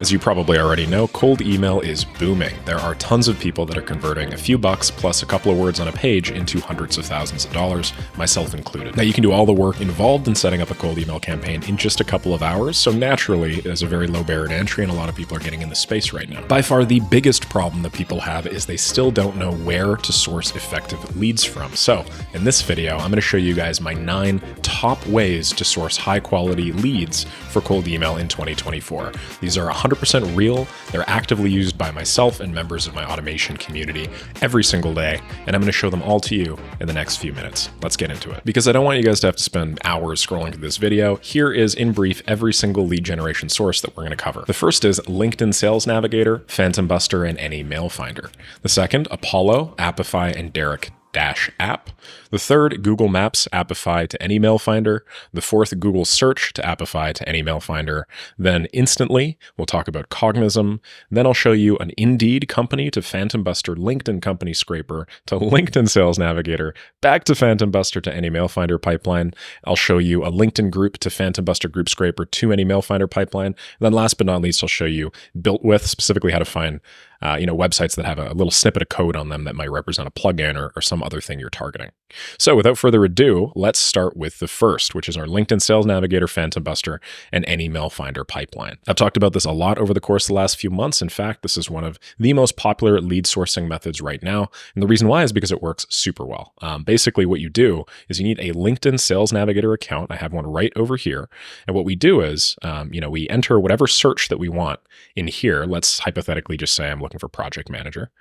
As you probably already know, cold email is booming. There are tons of people that are converting a few bucks plus a couple of words on a page into hundreds of thousands of dollars, myself included. Now you can do all the work involved in setting up a cold email campaign in just a couple of hours, so naturally there's a very low barrier to entry and a lot of people are getting in the space right now. By far the biggest problem that people have is they still don't know where to source effective leads from. So in this video, I'm going to show you guys my 9 top ways to source high quality leads for cold email in 2024. These are 100% real. They're actively used by myself and members of my automation community every single day, and I'm going to show them all to you in the next few minutes. Let's get into it. Because I don't want you guys to have to spend hours scrolling through this video, here is, in brief, every single lead generation source that we're going to cover. The first is LinkedIn Sales Navigator, Phantom Buster, and any mail finder. The second, Apollo, Appify, and Derek-app. The third, Google Maps, Appify to any mail finder. The fourth, Google Search to Appify to any mail finder. Then Instantly, we'll talk about Cognism. Then I'll show you an Indeed company to Phantom Buster, LinkedIn company scraper to LinkedIn Sales Navigator, back to Phantom Buster to any mail finder pipeline. I'll show you a LinkedIn group to Phantom Buster group scraper to any mail finder pipeline. And then last but not least, I'll show you Builtwith, specifically how to find websites that have a little snippet of code on them that might represent a plugin or some other thing you're targeting. So without further ado, let's start with the first, which is our LinkedIn Sales Navigator, Phantom Buster, and any mail finder pipeline. I've talked about this a lot over the course of the last few months. In fact, this is one of the most popular lead sourcing methods right now. And the reason why is because it works super well. Basically, what you do is you need a LinkedIn Sales Navigator account. I have one right over here. And what we do is, we enter whatever search that we want in here. Let's hypothetically just say I'm looking for project manager.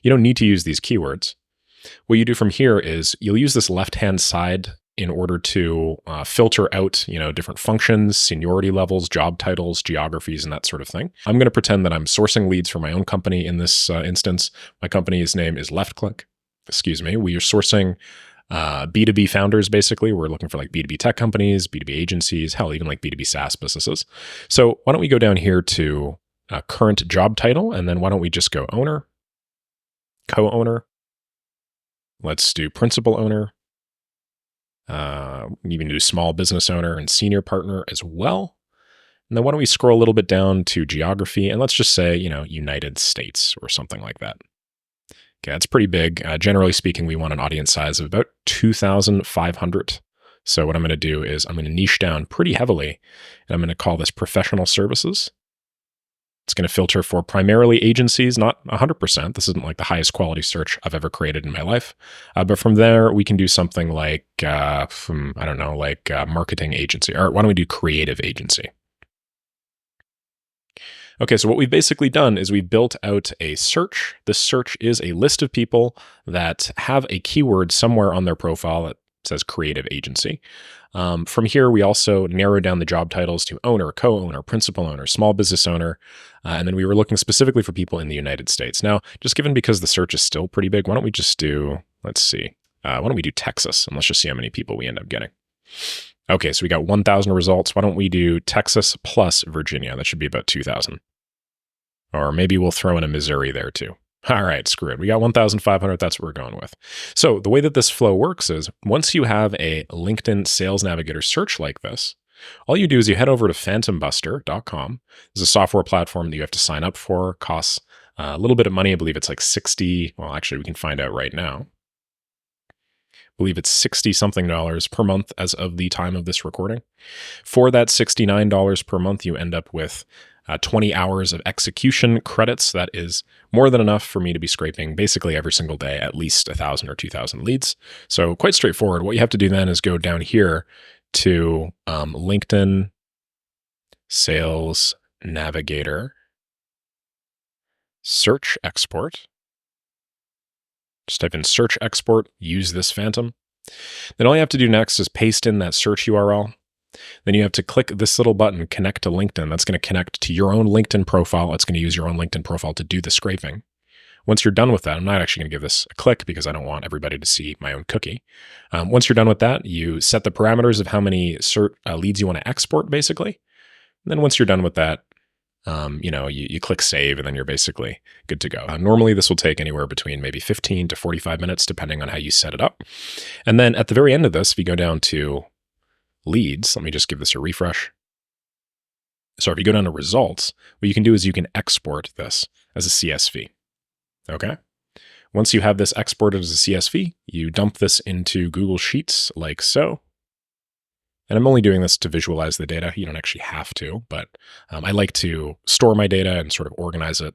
You don't need to use these keywords. What you do from here is you'll use this left-hand side in order to filter out, different functions, seniority levels, job titles, geographies, and that sort of thing. I'm going to pretend that I'm sourcing leads for my own company in this instance. My company's name is LeftClick. We are sourcing B2B founders, basically. We're looking for like B2B tech companies, B2B agencies, hell, even like B2B SaaS businesses. So why don't we go down here to current job title, and then why don't we just go owner, co-owner. Let's do principal owner. Even do small business owner and senior partner as well. And then why don't we scroll a little bit down to geography, and let's just say, United States or something like that. Okay, that's pretty big. Generally speaking, we want an audience size of about 2,500. So what I'm going to do is I'm going to niche down pretty heavily, and I'm going to call this professional services. It's going to filter for primarily agencies, not 100%. This isn't like the highest quality search I've ever created in my life. But from there, we can do something like, marketing agency. Or why don't we do creative agency? Okay, so what we've basically done is we've built out a search. This search is a list of people that have a keyword somewhere on their profile that says creative agency. From here, we also narrowed down the job titles to owner, co-owner, principal owner, small business owner, and then we were looking specifically for people in the United States. Now, just given because the search is still pretty big, why don't we just do, why don't we do Texas, and let's just see how many people we end up getting. Okay, so we got 1,000 results. Why don't we do Texas plus Virginia? That should be about 2,000. Or maybe we'll throw in a Missouri there too. All right, screw it. We got 1,500. That's what we're going with. So the way that this flow works is once you have a LinkedIn Sales Navigator search like this, all you do is you head over to phantombuster.com. This is a software platform that you have to sign up for. Costs a little bit of money. I believe it's like 60. Well, actually, we can find out right now. I believe it's $60-something per month as of the time of this recording. For that $69 per month, you end up with 20 hours of execution credits. That is more than enough for me to be scraping basically every single day, at least 1,000 or 2,000 leads. So quite straightforward. What you have to do then is go down here to LinkedIn Sales Navigator, search export. Just type in search export, use this Phantom. Then all you have to do next is paste in that search URL. Then you have to click this little button, connect to LinkedIn. That's going to connect to your own LinkedIn profile. It's going to use your own LinkedIn profile to do the scraping. Once you're done with that, I'm not actually going to give this a click because I don't want everybody to see my own cookie. Once you're done with that, you set the parameters of how many leads you want to export, basically. And then once you're done with that, you click save, and then you're basically good to go. Normally, this will take anywhere between maybe 15 to 45 minutes, depending on how you set it up. And then at the very end of this, if you go down to leads, let me just give this a refresh. So if you go down to results, what you can do is you can export this as a CSV. Okay. Once you have this exported as a CSV, you dump this into Google Sheets like so. And I'm only doing this to visualize the data. You don't actually have to, but I like to store my data and sort of organize it.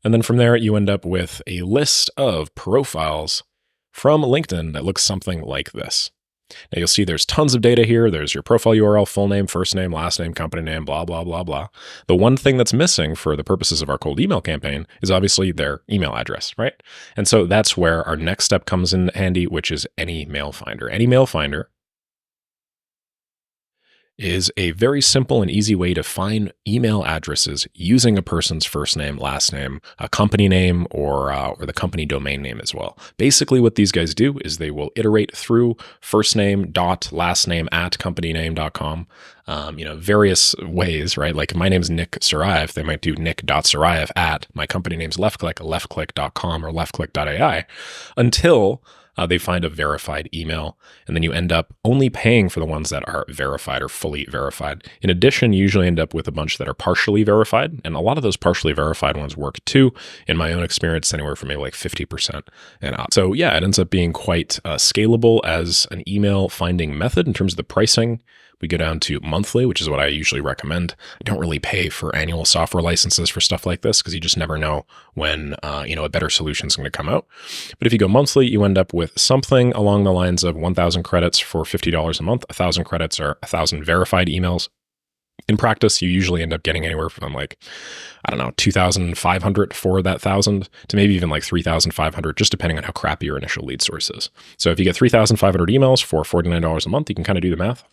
And then from there, you end up with a list of profiles from LinkedIn that looks something like this. Now you'll see there's tons of data here. There's your profile URL, full name, first name, last name, company name, blah, blah, blah, blah. The one thing that's missing for the purposes of our cold email campaign is obviously their email address, right? And so that's where our next step comes in handy, which is Any Mail Finder. Any Mail Finder is a very simple and easy way to find email addresses using a person's first name, last name, a company name, or the company domain name as well. Basically, what these guys do is they will iterate through first name dot last name at companyname.com, various ways, right? Like my name's Nick Sarayev. They might do nick.sarayev at my company name's leftclick.com or leftclick.ai until they find a verified email, and then you end up only paying for the ones that are verified or fully verified. In addition, you usually end up with a bunch that are partially verified, and a lot of those partially verified ones work too. In my own experience, anywhere from maybe like 50% and up. So yeah, it ends up being quite scalable as an email finding method in terms of the pricing. We go down to monthly, which is what I usually recommend. I don't really pay for annual software licenses for stuff like this because you just never know when a better solution is going to come out. But if you go monthly, you end up with something along the lines of 1,000 credits for $50 a month. 1,000 credits are 1,000 verified emails. In practice, you usually end up getting anywhere from 2,500 for that 1,000 to maybe even like 3,500, just depending on how crappy your initial lead source is. So if you get 3,500 emails for $49 a month, you can kind of do the math.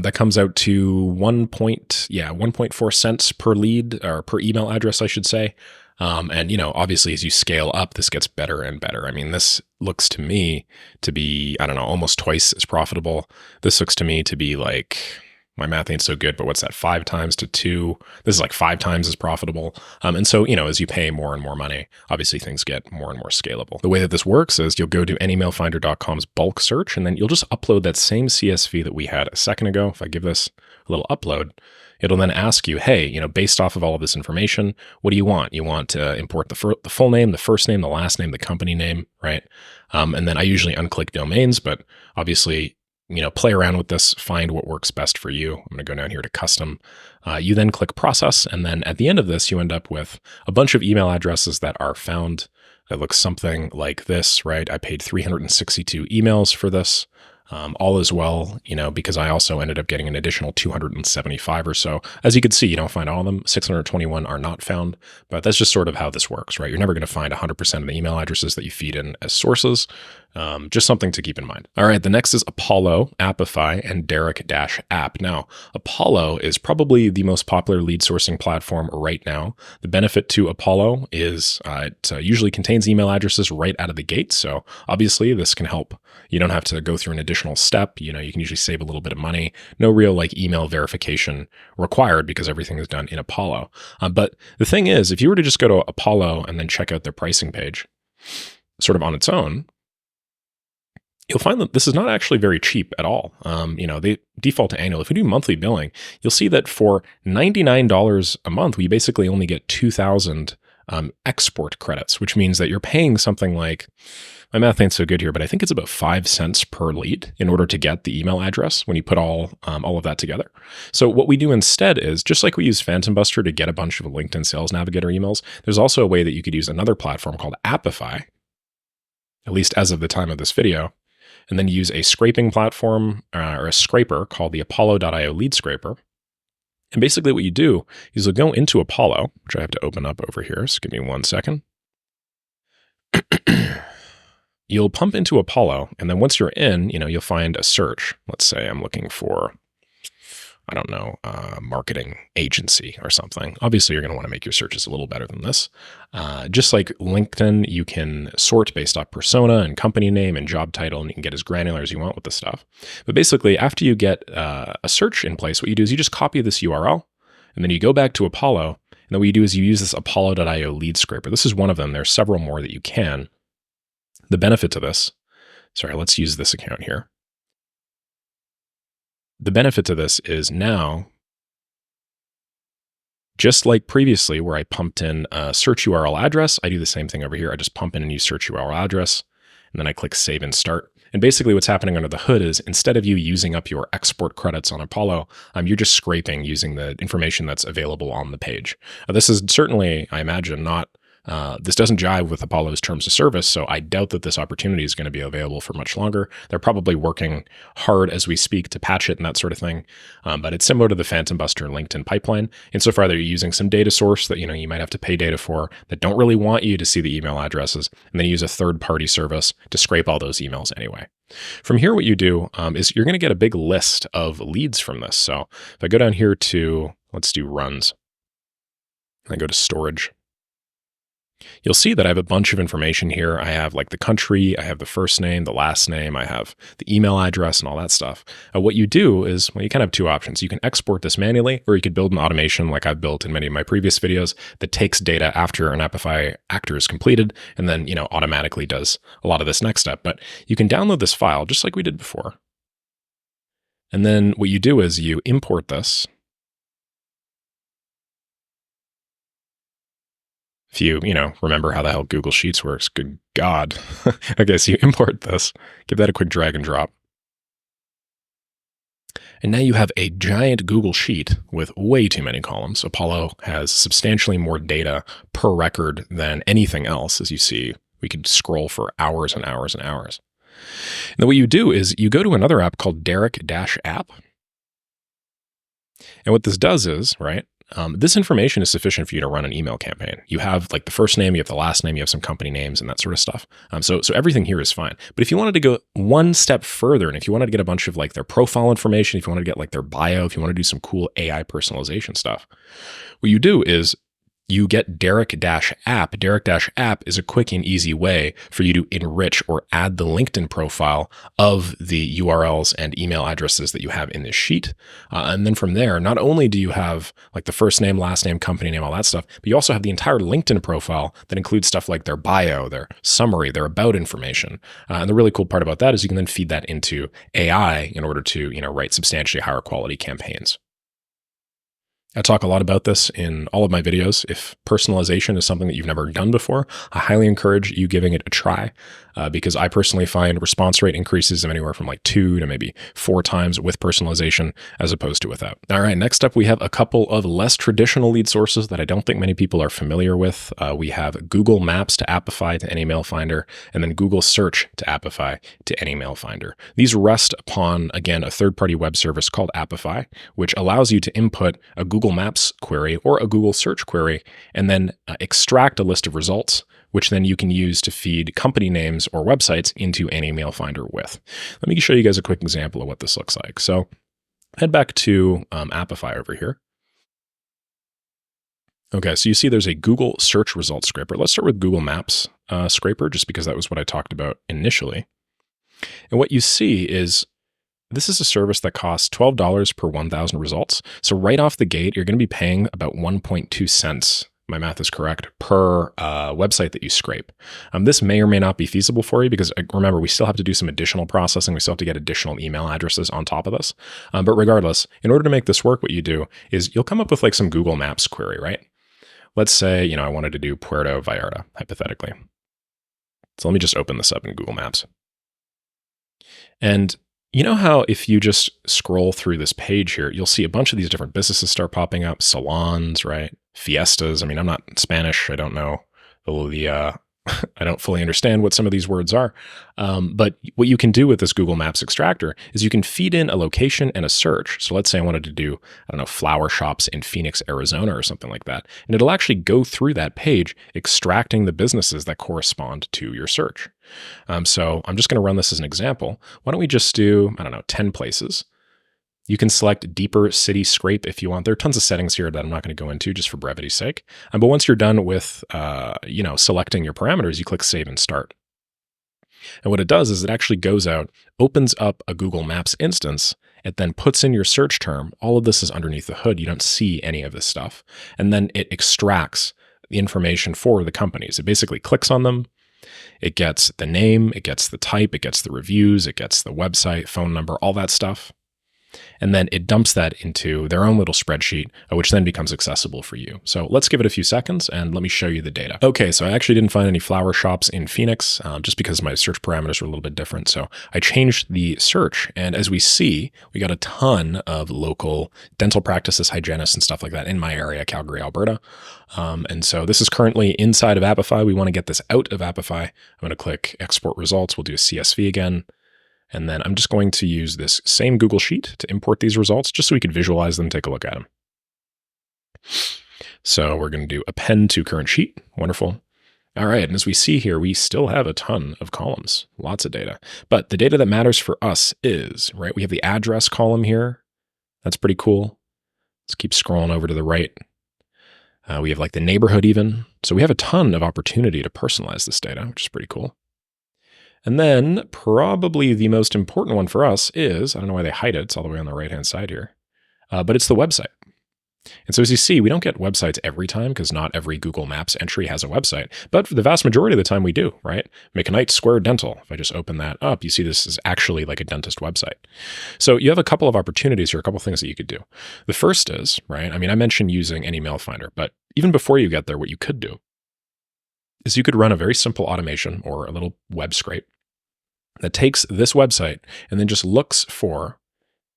That comes out to 1.4 cents per lead, or per email address, I should say. And obviously as you scale up, this gets better and better. I mean, this looks to me to be, almost twice as profitable. This looks to me to be like, my math ain't so good, but what's that? 5 times to 2. This is like 5 times as profitable. And so, as you pay more and more money, obviously things get more and more scalable. The way that this works is you'll go to anymailfinder.com's bulk search, and then you'll just upload that same CSV that we had a second ago. If I give this a little upload, it'll then ask you, hey, based off of all of this information, what do you want? You want to import the full name, the first name, the last name, the company name, right? And then I usually unclick domains, but obviously, play around with this, find what works best for you. I'm going to go down here to custom. You then click process. And then at the end of this, you end up with a bunch of email addresses that are found that looks something like this, right? I paid 362 emails for this. All as well, because I also ended up getting an additional 275 or so. As you can see, you don't find all of them. 621 are not found, but that's just sort of how this works, right? You're never going to find 100% of the email addresses that you feed in as sources. Just something to keep in mind. All right, the next is Apollo, Appify, and Derek-App. Now, Apollo is probably the most popular lead sourcing platform right now. The benefit to Apollo is it usually contains email addresses right out of the gate. So obviously this can help. You don't have to go through an additional step. You can usually save a little bit of money. No real email verification required because everything is done in Apollo. But the thing is, if you were to just go to Apollo and then check out their pricing page, sort of on its own, you'll find that this is not actually very cheap at all. They default to annual. If we do monthly billing, you'll see that for $99 a month, we basically only get 2,000 export credits, which means that you're paying something like, my math ain't so good here, but I think it's about 5 cents per lead in order to get the email address when you put all of that together. So what we do instead is, just like we use Phantom Buster to get a bunch of LinkedIn Sales Navigator emails, there's also a way that you could use another platform called Appify, at least as of the time of this video, and then use a scraping platform or a scraper called the Apollo.io lead scraper. And basically what you do is you'll go into Apollo, which I have to open up over here. So give me 1 second. You'll pump into Apollo, and then once you're in, you'll find a search. Let's say I'm looking for, marketing agency or something. Obviously, you're going to want to make your searches a little better than this. Just like LinkedIn, you can sort based off persona and company name and job title, and you can get as granular as you want with this stuff. But basically, after you get a search in place, what you do is you just copy this URL, and then you go back to Apollo, and then what you do is you use this Apollo.io lead scraper. This is one of them. There's several more that you can. The benefit to this, let's use this account here. The benefit to this is now, just like previously where I pumped in a search URL address, I do the same thing over here. I just pump in a new search URL address, and then I click Save and Start. And basically what's happening under the hood is instead of you using up your export credits on Apollo, you're just scraping using the information that's available on the page. This is certainly, I imagine, this doesn't jive with Apollo's terms of service, so I doubt that this opportunity is going to be available for much longer. They're probably working hard as we speak to patch it and that sort of thing, but it's similar to the Phantom Buster LinkedIn pipeline. Insofar that you're using some data source that you might have to pay data for that don't really want you to see the email addresses, and then you use a third-party service to scrape all those emails anyway. From here, what you do is you're going to get a big list of leads from this. So if I go down here to, let's do runs, and I go to storage, you'll see that I have a bunch of information here. I have like the country, I have the first name, the last name, I have the email address and all that stuff. What you do is, well, you kind of have two options. You can export this manually, or you could build an automation like I've built in many of my previous videos that takes data after an Appify actor is completed and then, automatically does a lot of this next step. But you can download this file just like we did before. And then what you do is you import this. If you, remember how the hell Google Sheets works, good God. Okay, so you import this, give that a quick drag and drop. And now you have a giant Google Sheet with way too many columns. Apollo has substantially more data per record than anything else. As you see, we could scroll for hours and hours and hours. And then what you do is you go to another app called Derek-App. And what this does is, right, this information is sufficient for you to run an email campaign. You have like the first name, you have the last name, you have some company names and that sort of stuff. So everything here is fine. But if you wanted to go one step further, and if you wanted to get a bunch of like their profile information, if you wanted to get like their bio, if you want to do some cool AI personalization stuff, what you do is you get Derek-App. Derek-App is a quick and easy way for you to enrich or add the LinkedIn profile of the URLs and email addresses that you have in this sheet. And then from there, not only do you have like the first name, last name, company name, all that stuff, but you also have the entire LinkedIn profile that includes stuff like their bio, their summary, their about information. And the really cool part about that is you can then feed that into AI in order to, write substantially higher quality campaigns. I talk a lot about this in all of my videos. If personalization is something that you've never done before, I highly encourage you giving it a try because I personally find response rate increases of anywhere from like 2 to maybe 4 times with personalization as opposed to without. All right, next up, we have a couple of less traditional lead sources that I don't think many people are familiar with. We have Google Maps to Appify to any mail finder, and then Google Search to Appify to any mail finder. These rest upon, again, a third-party web service called Appify, which allows you to input a Google Maps query or a Google search query and then extract a list of results, which then you can use to feed company names or websites into any mail finder with. Let me show you guys a quick example of what this looks like. So head back to Appify over here. Okay, so you see there's a Google search results scraper. Let's start with Google Maps scraper, just because that was what I talked about initially. And what you see is this is a service that costs $12 per 1,000 results. So right off the gate, you're going to be paying about 1.2 cents, my math is correct, per website that you scrape. This may or may not be feasible for you because remember, we still have to do some additional processing. We still have to get additional email addresses on top of this. But regardless, in order to make this work, what you do is you'll come up with like some Google Maps query, right? Let's say, I wanted to do Puerto Vallarta, hypothetically. So let me just open this up in Google Maps. And you know how if you just scroll through this page here, you'll see a bunch of these different businesses start popping up, salons, right? Fiestas. I mean, I'm not Spanish. I don't know I don't fully understand what some of these words are. But what you can do with this Google Maps extractor is you can feed in a location and a search. So let's say I wanted to do, flower shops in Phoenix, Arizona or something like that. And it'll actually go through that page, extracting the businesses that correspond to your search. So I'm just going to run this as an example. Why don't we just do, 10 places. You can select deeper city scrape if you want. There are tons of settings here that I'm not going to go into just for brevity's sake. But once you're done with, selecting your parameters, you click Save and Start. And what it does is it actually goes out, opens up a Google Maps instance, it then puts in your search term. All of this is underneath the hood. You don't see any of this stuff. And then it extracts the information for the companies. It basically clicks on them. It gets the name, it gets the type, it gets the reviews, it gets the website, phone number, all that stuff. And then it dumps that into their own little spreadsheet, which then becomes accessible for you. So let's give it a few seconds and let me show you the data. Okay, so I actually didn't find any flower shops in Phoenix just because my search parameters were a little bit different. So I changed the search, and as we see, we got a ton of local dental practices, hygienists, and stuff like that in my area, Calgary, Alberta. And so this is currently inside of Appify. We want to get this out of Appify. I'm going to click Export Results. We'll do a CSV again. And then I'm just going to use this same Google Sheet to import these results just so we can visualize them, take a look at them. So we're going to do append to current sheet. Wonderful. All right. And as we see here, we still have a ton of columns, lots of data. But the data that matters for us is, right, we have the address column here. That's pretty cool. Let's keep scrolling over to the right. We have like the neighborhood even. So we have a ton of opportunity to personalize this data, which is pretty cool. And then probably the most important one for us is, I don't know why they hide it, it's all the way on the right-hand side here, but it's the website. And so as you see, we don't get websites every time because not every Google Maps entry has a website, but for the vast majority of the time we do, right? McKnight Square Dental. If I just open that up, you see this is actually like a dentist website. So you have a couple of opportunities here, a couple of things that you could do. The first is, right, I mean, I mentioned using any mail finder, but even before you get there, what you could do is you could run a very simple automation or a little web scrape that takes this website and then just looks for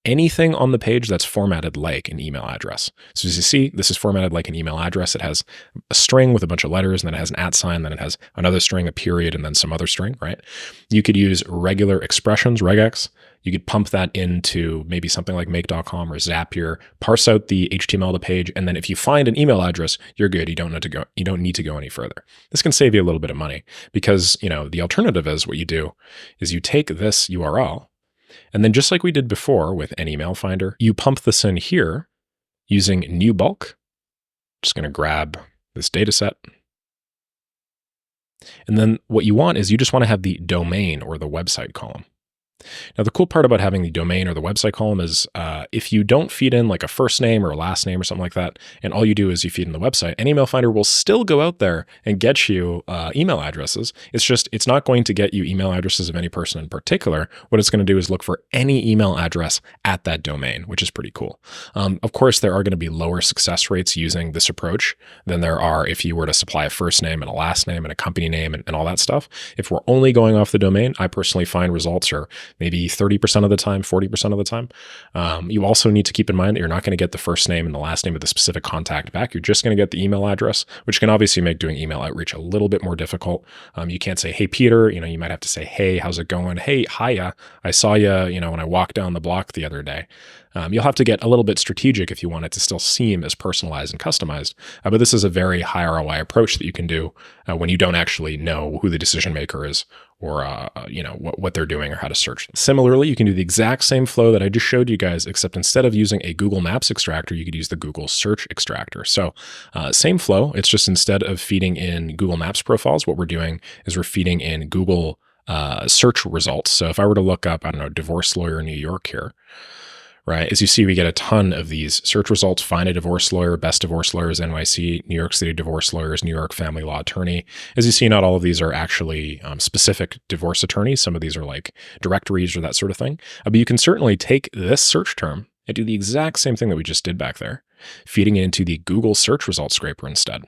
anything on the page that's formatted like an email address. So as you see, this is formatted like an email address. It has a string with a bunch of letters, and then it has an @, then it has another string, a period, and then some other string, right? You could use regular expressions, regex. You could pump that into maybe something like make.com or Zapier, parse out the HTML of the page, and then if you find an email address, you're good. You don't need to go any further. This can save you a little bit of money because, you know, the alternative is what you do is you take this URL, and then just like we did before with any mail finder, you pump this in here using new bulk. Just going to grab this data set. And then what you want is you just want to have the domain or the website column. Now, the cool part about having the domain or the website column is if you don't feed in like a first name or a last name or something like that, and all you do is you feed in the website, any email finder will still go out there and get you email addresses. It's just, it's not going to get you email addresses of any person in particular. What it's going to do is look for any email address at that domain, which is pretty cool. Of course, there are going to be lower success rates using this approach than there are if you were to supply a first name and a last name and a company name and all that stuff. If we're only going off the domain, I personally find results are maybe 30% of the time, 40% of the time. You also need to keep in mind that you're not going to get the first name and the last name of the specific contact back. You're just going to get the email address, which can obviously make doing email outreach a little bit more difficult. You can't say, hey, Peter, you might have to say, hey, how's it going? Hey, hiya, I saw you, when I walked down the block the other day. You'll have to get a little bit strategic if you want it to still seem as personalized and customized. But this is a very high ROI approach that you can do when you don't actually know who the decision maker is or what they're doing or how to search. Similarly, you can do the exact same flow that I just showed you guys, except instead of using a Google Maps extractor, you could use the Google Search extractor. So same flow. It's just instead of feeding in Google Maps profiles, what we're doing is we're feeding in Google search results. So if I were to look up, I don't know, divorce lawyer in New York here, right? As you see, we get a ton of these search results: find a divorce lawyer, best divorce lawyers, NYC, New York City divorce lawyers, New York family law attorney. As you see, not all of these are actually specific divorce attorneys. Some of these are like directories or that sort of thing. But you can certainly take this search term and do the exact same thing that we just did back there, feeding it into the Google search results scraper instead.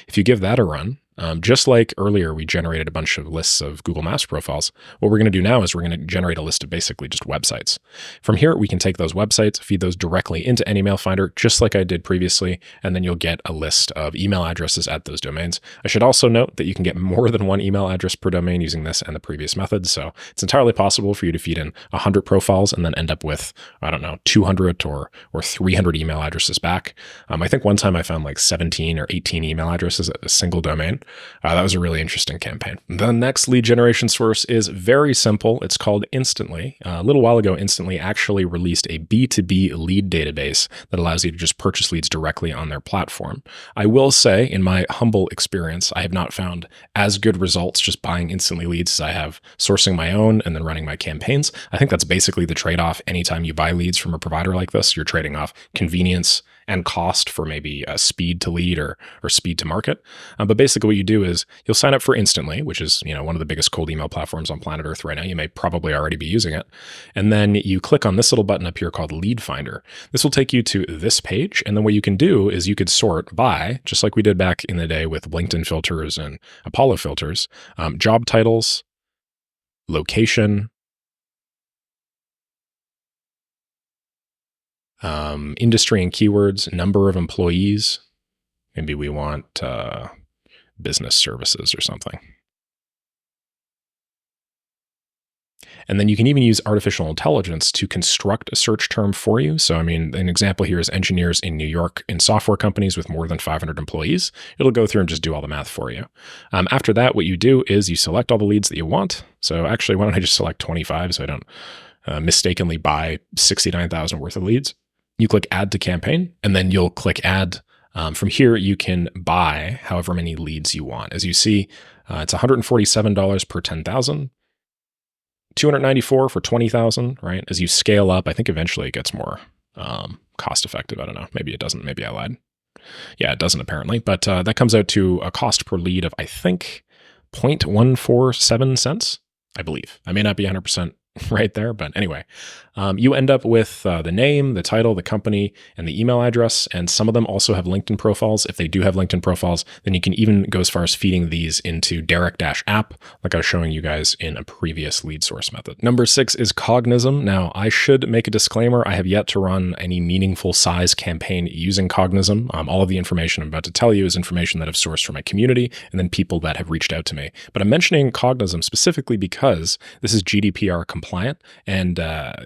If you give that a run, just like earlier, we generated a bunch of lists of Google Maps profiles. What we're going to do now is we're going to generate a list of basically just websites. From here, we can take those websites, feed those directly into any mail finder, just like I did previously, and then you'll get a list of email addresses at those domains. I should also note that you can get more than one email address per domain using this and the previous methods. So it's entirely possible for you to feed in 100 profiles and then end up with, I don't know, 200 or 300 email addresses back. I think one time I found like 17 or 18 email addresses at a single domain. That was a really interesting campaign. The next lead generation source is very simple. It's called Instantly. A little while ago, Instantly actually released a B2B lead database that allows you to just purchase leads directly on their platform. I will say, in my humble experience, I have not found as good results just buying Instantly leads as I have sourcing my own and then running my campaigns. I think that's basically the trade-off. Anytime you buy leads from a provider like this, you're trading off convenience and cost for maybe speed to lead or speed to market. But basically what you do is you'll sign up for Instantly, which is, one of the biggest cold email platforms on planet Earth right now. You may probably already be using it. And then you click on this little button up here called Lead Finder. This will take you to this page. And then what you can do is you could sort by, just like we did back in the day with LinkedIn filters and Apollo filters, job titles, location, industry and keywords, number of employees. Maybe we want business services or something. And then you can even use artificial intelligence to construct a search term for you. So, an example here is engineers in New York in software companies with more than 500 employees. It'll go through and just do all the math for you. After that, what you do is you select all the leads that you want. So actually, why don't I just select 25 so I don't mistakenly buy 69,000 worth of leads. You click Add to Campaign, and then you'll click Add. From here, you can buy however many leads you want. As you see, it's $147 per 10,000. $294 for 20,000, right? As you scale up, I think eventually it gets more cost effective. I don't know. Maybe it doesn't. Maybe I lied. Yeah, it doesn't apparently. But that comes out to a cost per lead of, I think, 0.147 cents, I believe. I may not be 100% right there, but anyway, you end up with the name, the title, the company, and the email address. And some of them also have LinkedIn profiles. If they do have LinkedIn profiles, then you can even go as far as feeding these into Derek-app, like I was showing you guys in a previous lead source method. Number 6 is Cognism. Now, I should make a disclaimer. I have yet to run any meaningful size campaign using Cognism. All of the information I'm about to tell you is information that I've sourced from my community and then people that have reached out to me. But I'm mentioning Cognism specifically because this is GDPR compliant, and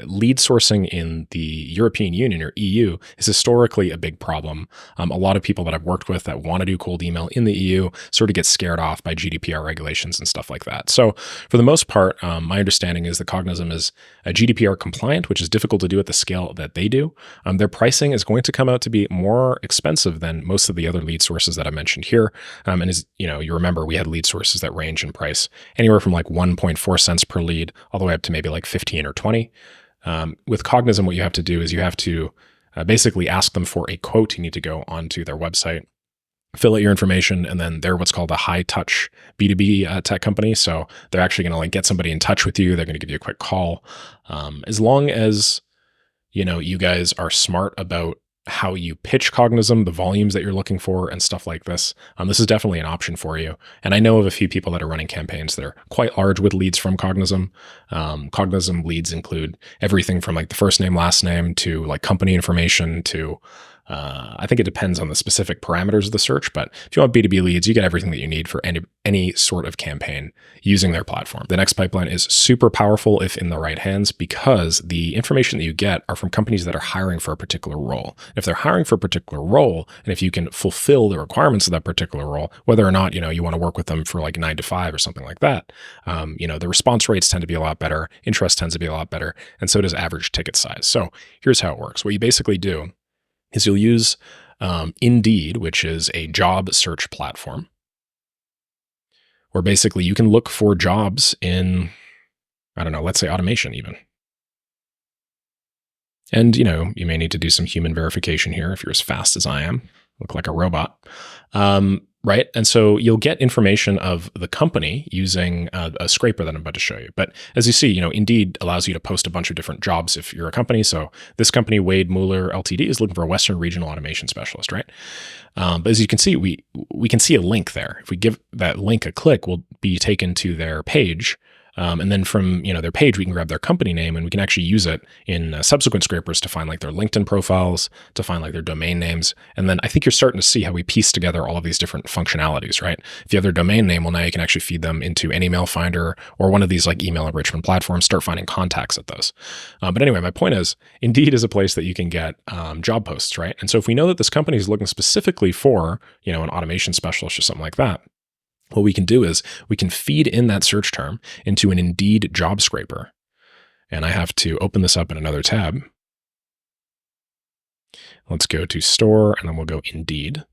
lead sourcing in the European Union or EU is historically a big problem. A lot of people that I've worked with that want to do cold email in the EU sort of get scared off by GDPR regulations and stuff like that. So for the most part, my understanding is that Cognism is GDPR compliant, which is difficult to do at the scale that they do. Their pricing is going to come out to be more expensive than most of the other lead sources that I mentioned here. And as you remember, we had lead sources that range in price anywhere from like 1.4 cents per lead all the way up to maybe like 15 or 20. With Cognism, what you have to do is you have to basically ask them for a quote. You need to go onto their website, fill out your information, and then they're what's called a high-touch B2B tech company. So they're actually going to get somebody in touch with you. They're going to give you a quick call. As long as you guys are smart about how you pitch Cognism, the volumes that you're looking for, and stuff like this. This is definitely an option for you. And I know of a few people that are running campaigns that are quite large with leads from Cognism. Cognism leads include everything from like the first name, last name to like company information to I think it depends on the specific parameters of the search, but if you want B2B leads, you get everything that you need for any sort of campaign using their platform. The next pipeline is super powerful if in the right hands, because the information that you get are from companies that are hiring for a particular role. If they're hiring for a particular role, and if you can fulfill the requirements of that particular role, whether or not, you want to work with them for like 9 to 5 or something like that, the response rates tend to be a lot better, interest tends to be a lot better, and so does average ticket size. So here's how it works. What you basically do is you'll use Indeed, which is a job search platform, where basically you can look for jobs in, I don't know, let's say automation even. And, you may need to do some human verification here if you're as fast as I am, look like a robot. Right? And so you'll get information of the company using a scraper that I'm about to show you. But as you see, Indeed allows you to post a bunch of different jobs if you're a company. So this company, Wade Mueller Ltd, is looking for a Western Regional Automation Specialist, right? But as you can see, we can see a link there. If we give that link a click, we'll be taken to their page. And then from their page, we can grab their company name, and we can actually use it in subsequent scrapers to find like their LinkedIn profiles, to find like their domain names. And then I think you're starting to see how we piece together all of these different functionalities, right? If you have their domain name, well, now you can actually feed them into an email finder or one of these like email enrichment platforms, start finding contacts at those. But anyway, my point is, Indeed is a place that you can get job posts, right? And so if we know that this company is looking specifically for, an automation specialist or something like that, what we can do is we can feed in that search term into an Indeed job scraper. And I have to open this up in another tab. Let's go to Store, and then we'll go Indeed.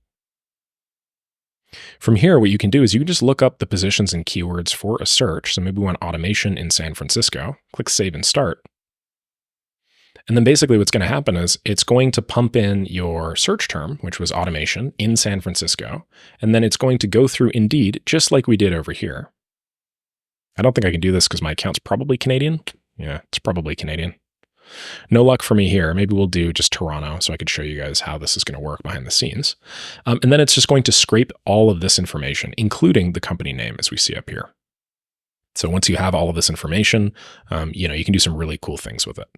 From here, what you can do is you can just look up the positions and keywords for a search. So maybe we want automation in San Francisco. Click Save and Start. And then basically what's going to happen is it's going to pump in your search term, which was automation in San Francisco. And then it's going to go through Indeed, just like we did over here. I don't think I can do this because my account's probably Canadian. Yeah, it's probably Canadian. No luck for me here. Maybe we'll do just Toronto so I could show you guys how this is going to work behind the scenes. And then it's just going to scrape all of this information, including the company name as we see up here. So once you have all of this information, you can do some really cool things with it.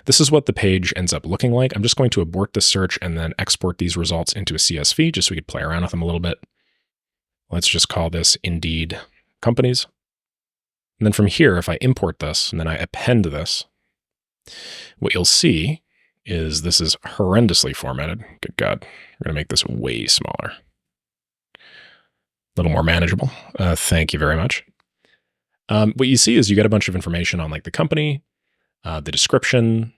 This is what the page ends up looking like. I'm just going to abort this search and then export these results into a CSV just so we could play around with them a little bit. Let's just call this Indeed Companies. And then from here, if I import this and then I append this, what you'll see is this is horrendously formatted. Good God, we're going to make this way smaller. A little more manageable. Thank you very much. What you see is you get a bunch of information on like the company, the description,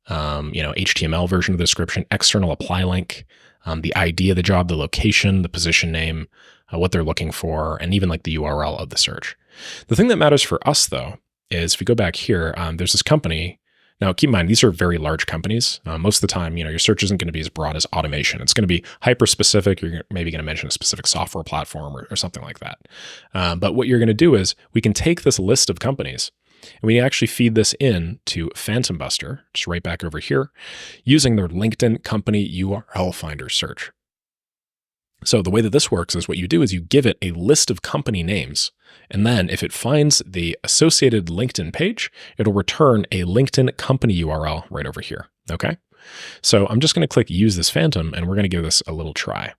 HTML version of the description, external apply link, the ID of the job, the location, the position name, what they're looking for, and even like the URL of the search. The thing that matters for us though, is if we go back here, there's this company. Now keep in mind, these are very large companies. Most of the time, your search isn't going to be as broad as automation. It's going to be hyper specific. You're maybe going to mention a specific software platform or something like that. But what you're going to do is we can take this list of companies and we actually feed this in to Phantom Buster, just right back over here, using their LinkedIn company URL finder search. So the way that this works is what you do is you give it a list of company names. And then if it finds the associated LinkedIn page, it'll return a LinkedIn company URL right over here. Okay. So I'm just going to click use this Phantom and we're going to give this a little try.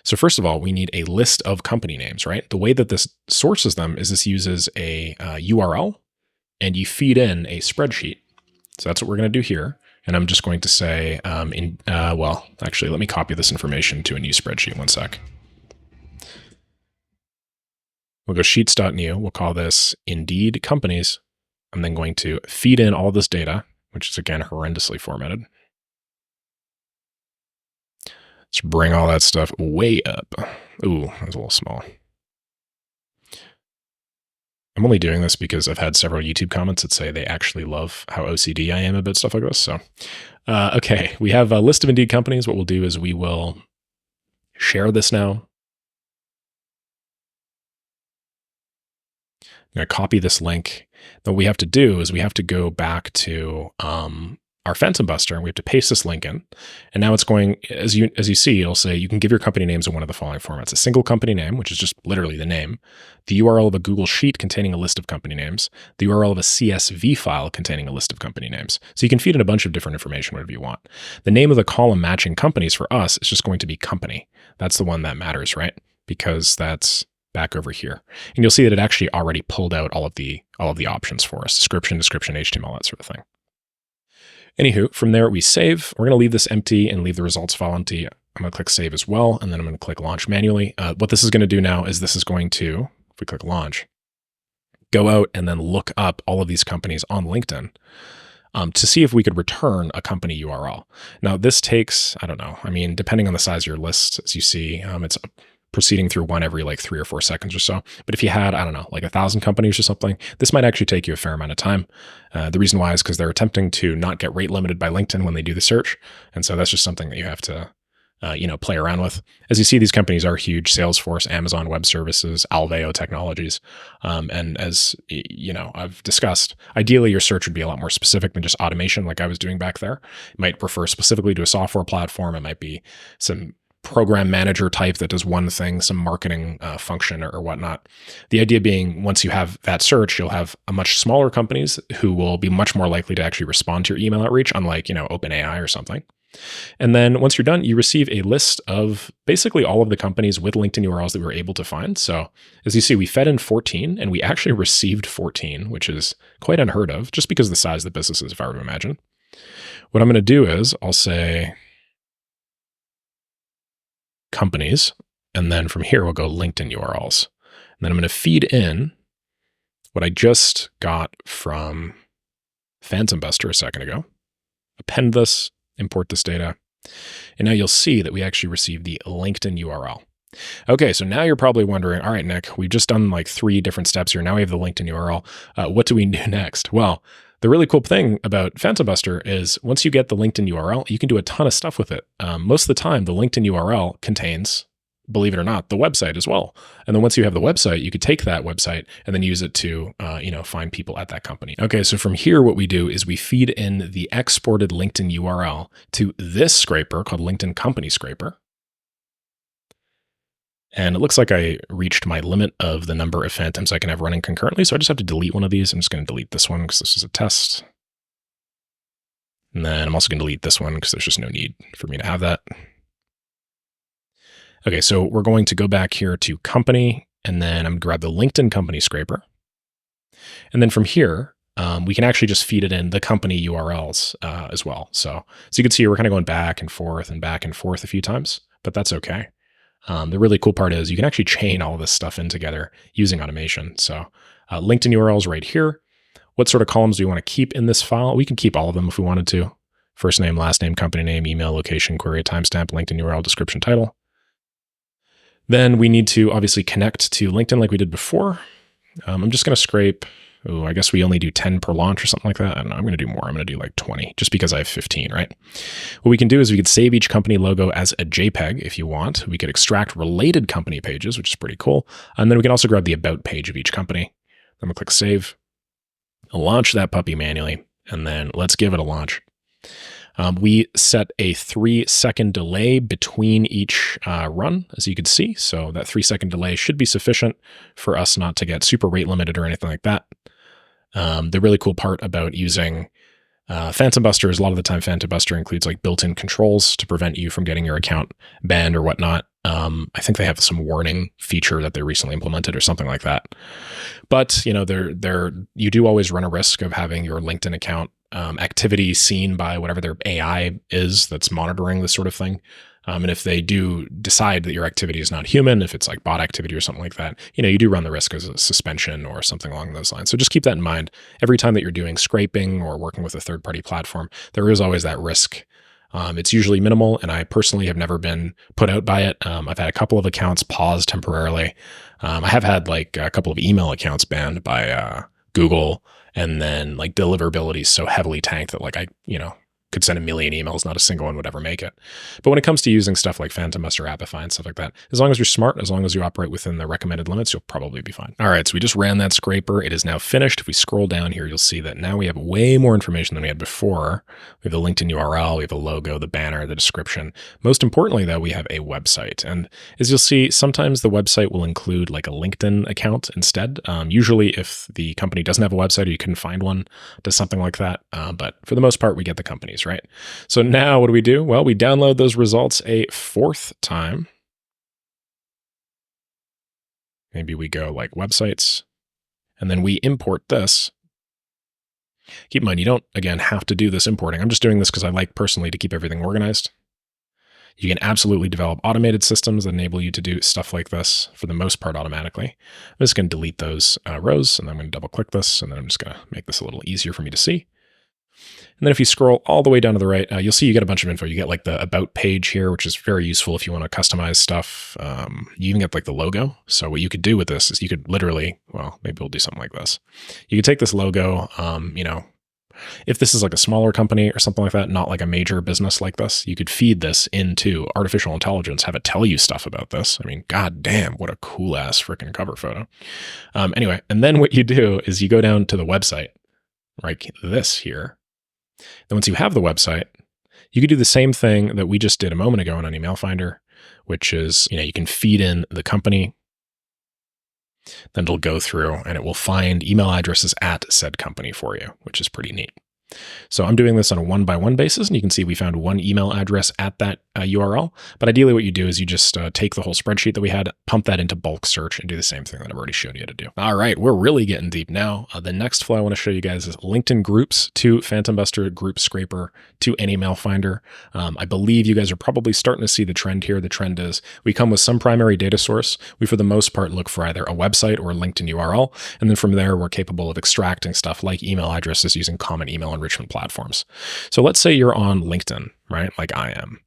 So first of all, we need a list of company names, right? The way that this sources them is this uses a URL and you feed in a spreadsheet. So that's what we're going to do here. And I'm just going to say, actually, let me copy this information to a new spreadsheet. One sec. We'll go sheets.new. We'll call this Indeed Companies. I'm then going to feed in all this data, which is again horrendously formatted. Let's bring all that stuff way up. Ooh, that was a little small. I'm only doing this because I've had several YouTube comments that say they actually love how OCD I am about stuff like this. So, okay, we have a list of Indeed companies. What we'll do is we will share this now. I'm going to copy this link. Then what we have to do is we have to go back to our Phantom Buster and we have to paste this link in. And now it's going, as you see, it'll say you can give your company names in one of the following formats: a single company name, which is just literally the name, the URL of a Google Sheet containing a list of company names, the URL of a CSV file containing a list of company names. So you can feed in a bunch of different information, whatever you want. The name of the column matching companies for us is just going to be company. That's the one that matters, right? Because that's back over here. And you'll see that it actually already pulled out all of the options for us: description, HTML, that sort of thing. Anywho, from there we save. We're going to leave this empty and leave the results file empty. I'm going to click save as well, and then I'm going to click launch manually. What this is going to do now is this is going to, if we click launch, go out and then look up all of these companies on LinkedIn to see if we could return a company URL. Now this takes, I don't know, I mean, depending on the size of your list, as you see, it's proceeding through one every like 3 or 4 seconds or so. But if you had, I don't know, like 1,000 companies or something, this might actually take you a fair amount of time. The reason why is because they're attempting to not get rate limited by LinkedIn when they do the search. And so that's just something that you have to, play around with. As you see, these companies are huge: Salesforce, Amazon Web Services, Alveo Technologies. And as I've discussed, ideally your search would be a lot more specific than just automation like I was doing back there. It might refer specifically to a software platform. It might be some program manager type that does one thing, some marketing function or whatnot. The idea being, once you have that search, you'll have a much smaller companies who will be much more likely to actually respond to your email outreach, unlike, OpenAI or something. And then once you're done, you receive a list of basically all of the companies with LinkedIn URLs that we were able to find. So as you see, we fed in 14 and we actually received 14, which is quite unheard of just because of the size of the businesses, if I were to imagine. What I'm going to do is I'll say companies, and then from here we'll go LinkedIn URLs. And then I'm going to feed in what I just got from Phantom Buster a second ago, append this, import this data, and now you'll see that we actually received the LinkedIn URL. Okay, so now you're probably wondering, all right, Nick, we've just done like 3 different steps here. Now we have the LinkedIn URL. What do we do next? Well, The really cool thing about Phantom Buster is once you get the LinkedIn URL, you can do a ton of stuff with it. Most of the time, the LinkedIn URL contains, believe it or not, the website as well. And then once you have the website, you could take that website and then use it to, find people at that company. Okay, so from here, what we do is we feed in the exported LinkedIn URL to this scraper called LinkedIn Company Scraper. And it looks like I reached my limit of the number of phantoms I can have running concurrently. So I just have to delete one of these. I'm just going to delete this one because this is a test. And then I'm also going to delete this one because there's just no need for me to have that. Okay, so we're going to go back here to company, and then I'm going to grab the LinkedIn Company Scraper. And then from here, we can actually just feed it in the company URLs as well. So you can see we're kind of going back and forth a few times, but that's okay. The really cool part is you can actually chain all this stuff in together using automation. So LinkedIn URLs right here. What sort of columns do we want to keep in this file? We can keep all of them if we wanted to. First name, last name, company name, email, location, query, timestamp, LinkedIn URL, description, title. Then we need to obviously connect to LinkedIn like we did before. I'm just going to scrape, I guess we only do 10 per launch or something like that. I don't know, I'm going to do more. I'm going to do like 20 just because I have 15, right? What we can do is we could save each company logo as a JPEG if you want. We could extract related company pages, which is pretty cool. And then we can also grab the about page of each company. Then we'll click save, launch that puppy manually, and then let's give it a launch. We set a 3-second delay between each run, as you can see. So that 3-second delay should be sufficient for us not to get super rate limited or anything like that. The really cool part about using Phantom Buster is a lot of the time Phantom Buster includes like built-in controls to prevent you from getting your account banned or whatnot. I think they have some warning feature that they recently implemented or something like that. But you do always run a risk of having your LinkedIn account activity seen by whatever their AI is that's monitoring this sort of thing. And if they do decide that your activity is not human, if it's like bot activity or something like that, you do run the risk of a suspension or something along those lines. So just keep that in mind. Every time that you're doing scraping or working with a third-party platform, there is always that risk. It's usually minimal, and I personally have never been put out by it. I've had a couple of accounts paused temporarily. I have had like a couple of email accounts banned by Google, and then like deliverability is so heavily tanked that like I could send a million emails, not a single one would ever make it. But when it comes to using stuff like Phantom Buster, Appify, and stuff like that, as long as you're smart, as long as you operate within the recommended limits, you'll probably be fine. All right, so we just ran that scraper. It is now finished. If we scroll down here, you'll see that now we have way more information than we had before. We have the LinkedIn URL, we have a logo, the banner, the description. Most importantly, though, we have a website. And as you'll see, sometimes the website will include like a LinkedIn account instead. Usually if the company doesn't have a website or you couldn't find one, does something like that. But for the most part, we get the companies, right? So now what do we do? Well, we download those results a 4th time. Maybe we go like websites, and then we import this. Keep in mind, you don't, again, have to do this importing. I'm just doing this because I like personally to keep everything organized. You can absolutely develop automated systems that enable you to do stuff like this for the most part automatically. I'm just going to delete those rows, and then I'm going to double click this, and then I'm just going to make this a little easier for me to see. And then if you scroll all the way down to the right, you'll see you get a bunch of info. You get like the about page here, which is very useful if you want to customize stuff. You even get like the logo. So what you could do with this is you could literally, well, maybe we'll do something like this. You could take this logo, if this is like a smaller company or something like that, not like a major business like this, you could feed this into artificial intelligence, have it tell you stuff about this. I mean, god damn, what a cool ass freaking cover photo. Anyway, and then what you do is you go down to the website, like this here. Then once you have the website, you could do the same thing that we just did a moment ago in an email finder, which is, you can feed in the company, then it'll go through and it will find email addresses at said company for you, which is pretty neat. So I'm doing this on a 1-by-1 basis, and you can see we found one email address at that URL. But ideally what you do is you just take the whole spreadsheet that we had, pump that into bulk search, and do the same thing that I've already showed you how to do. All right, we're really getting deep now. The next flow I want to show you guys is LinkedIn groups to Phantom Buster, group scraper to an email finder. I believe you guys are probably starting to see the trend here. The trend is we come with some primary data source. We, for the most part, look for either a website or a LinkedIn URL. And then from there, we're capable of extracting stuff like email addresses using common email enrichment platforms. So let's say you're on LinkedIn, right? Like I am.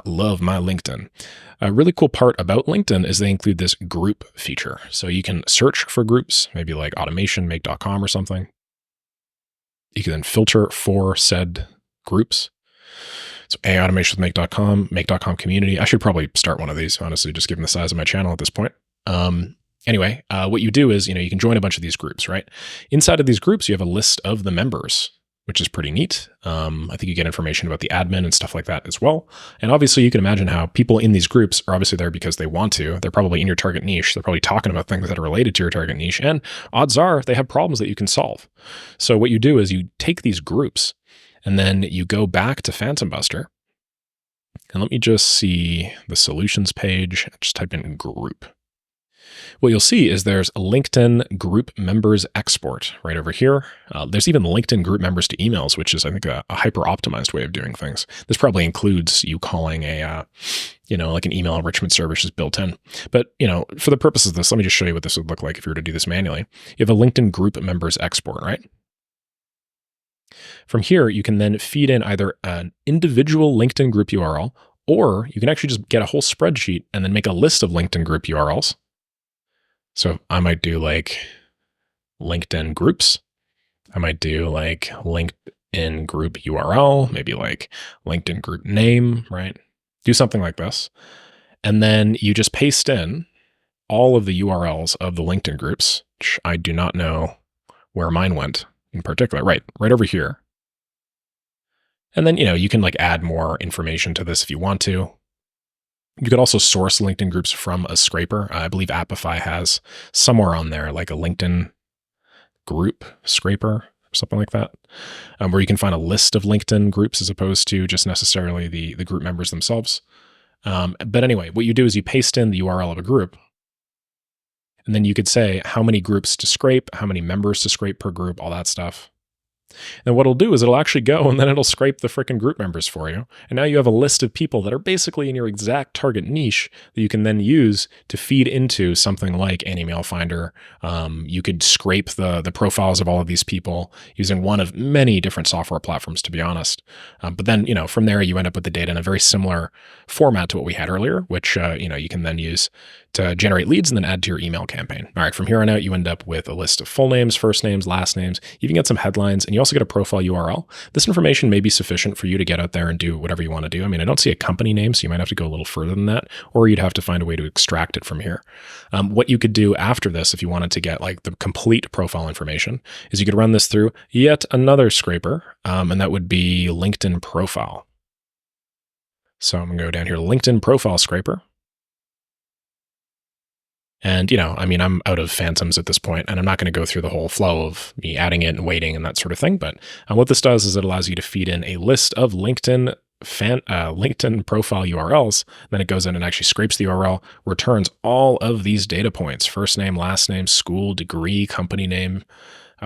Love my LinkedIn. A really cool part about LinkedIn is they include this group feature. So you can search for groups, maybe like automation, make.com or something. You can then filter for said groups. So AIautomationwithmake.com, make.com community. I should probably start one of these, honestly, just given the size of my channel at this point. Anyway, what you do is, you can join a bunch of these groups, right? Inside of these groups, you have a list of the members, which is pretty neat. I think you get information about the admin and stuff like that as well. And obviously you can imagine how people in these groups are obviously there because they want to. They're probably in your target niche. They're probably talking about things that are related to your target niche. And odds are they have problems that you can solve. So what you do is you take these groups and then you go back to Phantom Buster. And let me just see the solutions page. Just type in group. What you'll see is there's a LinkedIn group members export right over here. There's even LinkedIn group members to emails, which is, I think, a hyper-optimized way of doing things. This probably includes you calling like an email enrichment service is built in. But, for the purposes of this, let me just show you what this would look like if you were to do this manually. You have a LinkedIn group members export, right? From here, you can then feed in either an individual LinkedIn group URL, or you can actually just get a whole spreadsheet and then make a list of LinkedIn group URLs. So I might do like LinkedIn groups. I might do like LinkedIn group URL, maybe like LinkedIn group name, right? Do something like this. And then you just paste in all of the URLs of the LinkedIn groups, which I do not know where mine went in particular, right over here. And then, you can like add more information to this if you want to. You could also source LinkedIn groups from a scraper. I believe Appify has somewhere on there like a LinkedIn group scraper or something like that, where you can find a list of LinkedIn groups as opposed to just necessarily the group members themselves. But anyway, what you do is you paste in the URL of a group, and then you could say how many groups to scrape, how many members to scrape per group, all that stuff. And what it'll do is it'll actually go and then it'll scrape the frickin' group members for you. And now you have a list of people that are basically in your exact target niche that you can then use to feed into something like an email finder. You could scrape the profiles of all of these people using one of many different software platforms, to be honest. But then, from there you end up with the data in a very similar format to what we had earlier, which, you can then use to generate leads and then add to your email campaign. All right, from here on out, you end up with a list of full names, first names, last names. You can get some headlines, and you also get a profile URL. This information may be sufficient for you to get out there and do whatever you want to do. I mean, I don't see a company name, so you might have to go a little further than that, or you'd have to find a way to extract it from here. What you could do after this, if you wanted to get like the complete profile information, is you could run this through yet another scraper, and that would be LinkedIn profile. So I'm going to go down here, LinkedIn profile scraper. And, I'm out of phantoms at this point, and I'm not going to go through the whole flow of me adding it and waiting and that sort of thing. But what this does is it allows you to feed in a list of LinkedIn profile URLs. Then it goes in and actually scrapes the URL, returns all of these data points: first name, last name, school, degree, company name,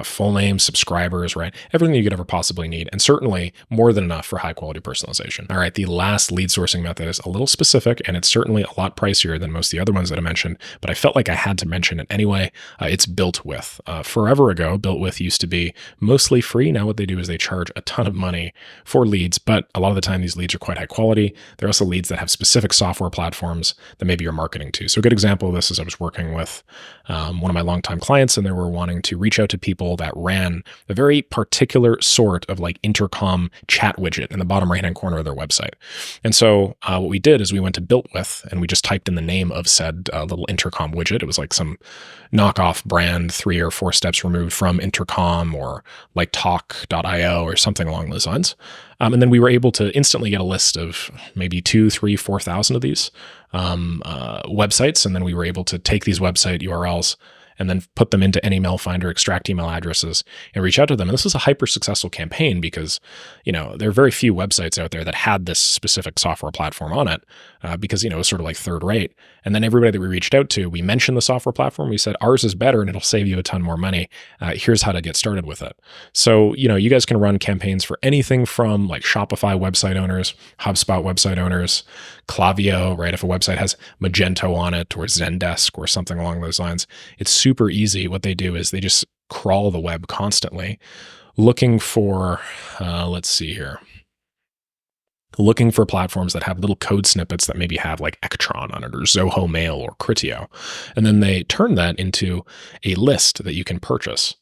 full name, subscribers, right? Everything you could ever possibly need, and certainly more than enough for high quality personalization. All right, the last lead sourcing method is a little specific, and it's certainly a lot pricier than most of the other ones that I mentioned, but I felt like I had to mention it anyway. It's Builtwith. Forever ago, Builtwith used to be mostly free. Now what they do is they charge a ton of money for leads, but a lot of the time these leads are quite high quality. They're also leads that have specific software platforms that maybe you're marketing to. So a good example of this is I was working with one of my longtime clients, and they were wanting to reach out to people that ran a very particular sort of like intercom chat widget in the bottom right-hand corner of their website. And so what we did is we went to Builtwith and we just typed in the name of said little intercom widget. It was like some knockoff brand 3 or 4 steps removed from intercom, or like talk.io or something along those lines. And then we were able to instantly get a list of maybe 2, 3, 4,000 of these websites. And then we were able to take these website URLs and then put them into any email finder, extract email addresses, and reach out to them. And this was a hyper successful campaign because, there are very few websites out there that had this specific software platform on it, because, it was sort of like third rate. And then everybody that we reached out to, we mentioned the software platform. We said, ours is better and it'll save you a ton more money. Here's how to get started with it. So, you guys can run campaigns for anything from like Shopify website owners, HubSpot website owners, Klaviyo, right? If a website has Magento on it, or Zendesk or something along those lines, it's super easy. What they do is they just crawl the web constantly looking for, let's see here, looking for platforms that have little code snippets that maybe have like Ectron on it, or Zoho Mail, or Criteo. And then they turn that into a list that you can purchase.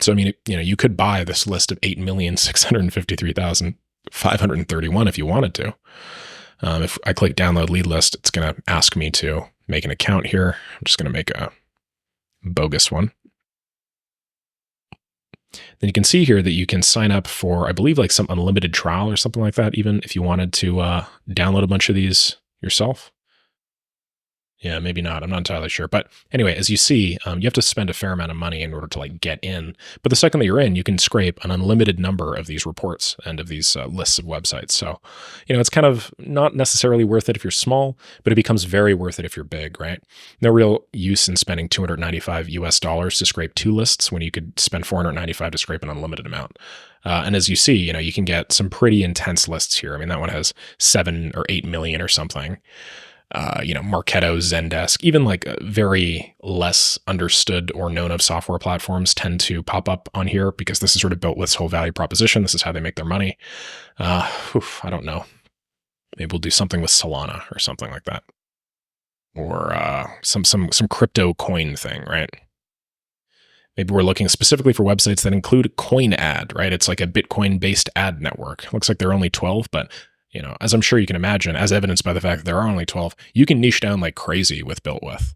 So, I mean, you could buy this list of 8,653,531 if you wanted to. If I click download lead list, it's going to ask me to make an account here. I'm just going to make a bogus one. Then you can see here that you can sign up for, I believe, like some unlimited trial or something like that, even if you wanted to download a bunch of these yourself. Yeah, maybe not. I'm not entirely sure. But anyway, as you see, you have to spend a fair amount of money in order to like get in. But the second that you're in, you can scrape an unlimited number of these reports and of these lists of websites. So, it's kind of not necessarily worth it if you're small, but it becomes very worth it if you're big, right? No real use in spending $295 US to scrape 2 lists when you could spend $495 to scrape an unlimited amount. And as you see, you can get some pretty intense lists here. I mean, that one has 7 or 8 million or something. Marketo, Zendesk, even like very less understood or known of software platforms tend to pop up on here because this is sort of Builtwith's whole value proposition. This is how they make their money. I don't know. Maybe we'll do something with Solana or something like that, or some crypto coin thing, right? Maybe we're looking specifically for websites that include coin ad, right? It's like a Bitcoin-based ad network. Looks like there are only 12, but as I'm sure you can imagine, as evidenced by the fact that there are only 12, you can niche down like crazy with Builtwith.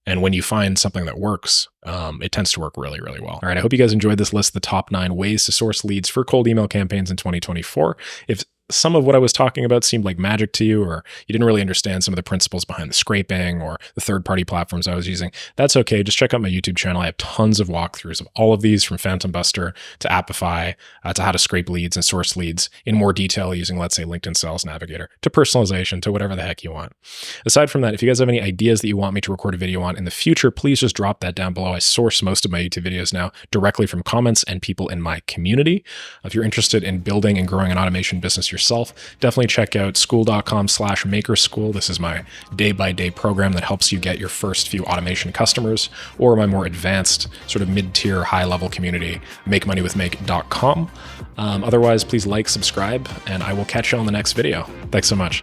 And when you find something that works, it tends to work really, really well. All right, I hope you guys enjoyed this list, the top 9 ways to source leads for cold email campaigns in 2024. If some of what I was talking about seemed like magic to you, or you didn't really understand some of the principles behind the scraping or the third-party platforms I was using, that's okay. Just check out my YouTube channel. I have tons of walkthroughs of all of these, from Phantom Buster to Appify to how to scrape leads and source leads in more detail using, let's say, LinkedIn Sales Navigator, to personalization, to whatever the heck you want. Aside from that, if you guys have any ideas that you want me to record a video on in the future, please just drop that down below. I source most of my YouTube videos now directly from comments and people in my community. If you're interested in building and growing an automation business yourself, definitely check out school.com/makerschool. This is my day-by-day program that helps you get your first few automation customers, or my more advanced sort of mid-tier, high-level community, makemoneywithmake.com. Otherwise, please like, subscribe, and I will catch you on the next video. Thanks so much.